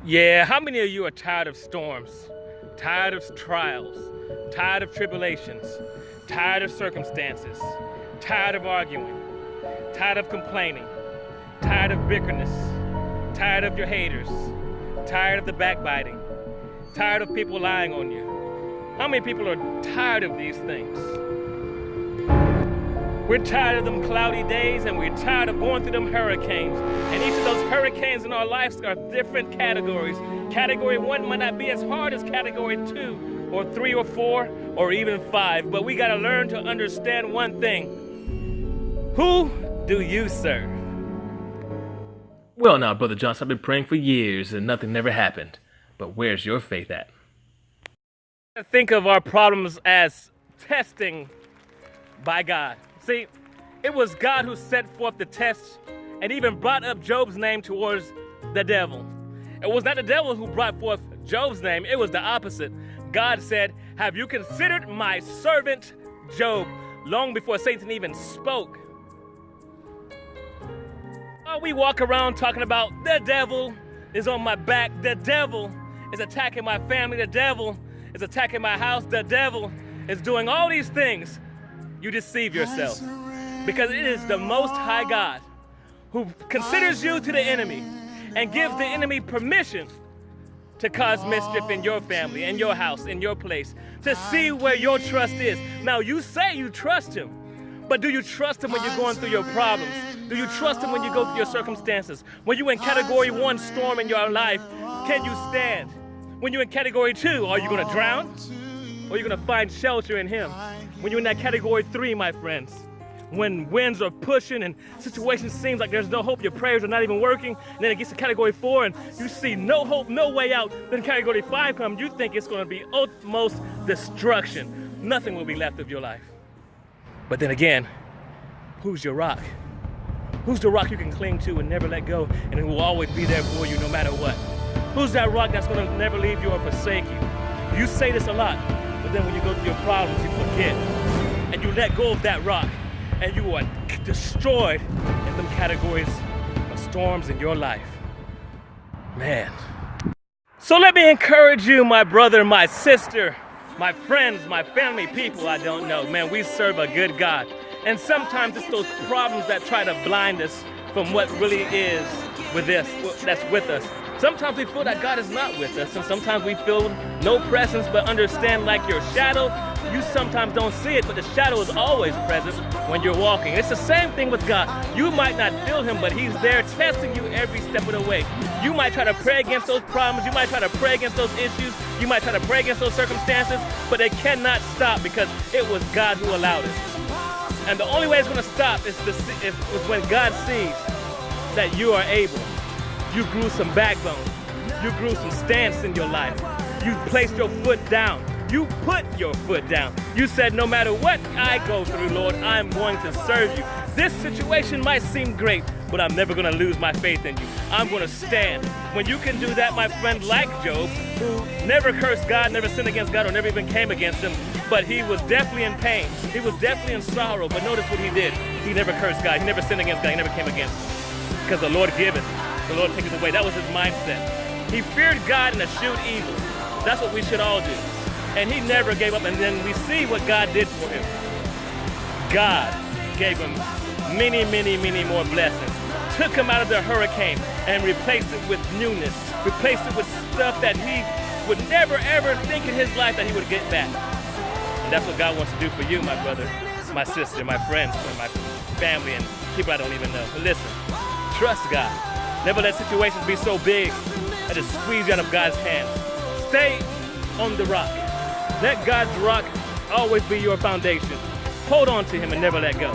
Yeah, how many of you are tired of storms, tired of trials, tired of tribulations, tired of circumstances, tired of arguing, tired of complaining, tired of bickerness, tired of your haters, tired of the backbiting, tired of people lying on you? How many people are tired of these things? We're tired of them cloudy days, and we're tired of going through them hurricanes. And each of those hurricanes in our lives are different categories. Category 1 might not be as hard as category 2 or 3 or 4 or even 5, but we gotta learn to understand one thing. Who do you serve? Well, now, Brother Johnson, I've been praying for years and nothing never happened. But where's your faith at? Think of our problems as testing by God. See, it was God who set forth the test and even brought up Job's name towards the devil. It was not the devil who brought forth Job's name, it was the opposite. God said, "Have you considered my servant Job?" Long before Satan even spoke. We walk around talking about the devil is on my back, the devil is attacking my family, the devil is attacking my house, the devil is doing all these things. You deceive yourself, because it is the Most High God who considers you to the enemy and gives the enemy permission to cause mischief in your family, in your house, in your place, to see where your trust is. Now, you say you trust him, but do you trust him when you're going through your problems? Do you trust him when you go through your circumstances? When you're in category 1 storm in your life, can you stand? When you're in category 2, are you going to drown? Or are you going to find shelter in him? When you're in that category 3, my friends, when winds are pushing and situations seems like there's no hope, your prayers are not even working, and then it gets to category 4 and you see no hope, no way out, then category 5 comes, you think it's going to be utmost destruction. Nothing will be left of your life. But then again, who's your rock? Who's the rock you can cling to and never let go, and it will always be there for you no matter what? Who's that rock that's going to never leave you or forsake you? You say this a lot, but then when you go through your problems, you forget. And you let go of that rock, and you are destroyed in them categories of storms in your life. Man. So let me encourage you, my brother, my sister, my friends, my family, people I don't know. Man, we serve a good God. And sometimes it's those problems that try to blind us from what really is with us, that's with us. Sometimes we feel that God is not with us, and sometimes we feel no presence, but understand, like your shadow, you sometimes don't see it, but the shadow is always present when you're walking. It's the same thing with God. You might not feel him, but he's there testing you every step of the way. You might try to pray against those problems, you might try to pray against those issues, you might try to pray against those circumstances, but they cannot stop because it was God who allowed it. And the only way it's going to stop is when God sees that you are able. You grew some backbone. You grew some stance in your life. You placed your foot down. You put your foot down. You said, no matter what I go through, Lord, I'm going to serve you. This situation might seem great, but I'm never going to lose my faith in you. I'm going to stand. When you can do that, my friend, like Job, who never cursed God, never sinned against God, or never even came against him, but he was definitely in pain. He was definitely in sorrow, but notice what he did. He never cursed God. He never sinned against God. He never came against him. Because the Lord giveth, the Lord taketh away. That was his mindset. He feared God and eschewed evil. That's what we should all do. And he never gave up, and then we see what God did for him. God gave him many, many, many more blessings. Took him out of the hurricane and replaced it with newness. Replaced it with stuff that he would never, ever think in his life that he would get back. And that's what God wants to do for you, my brother, my sister, my friends, and my family, and people I don't even know. But listen, trust God. Never let situations be so big that it squeeze you out of God's hands. Stay on the rock. Let God's rock always be your foundation. Hold on to him and never let go.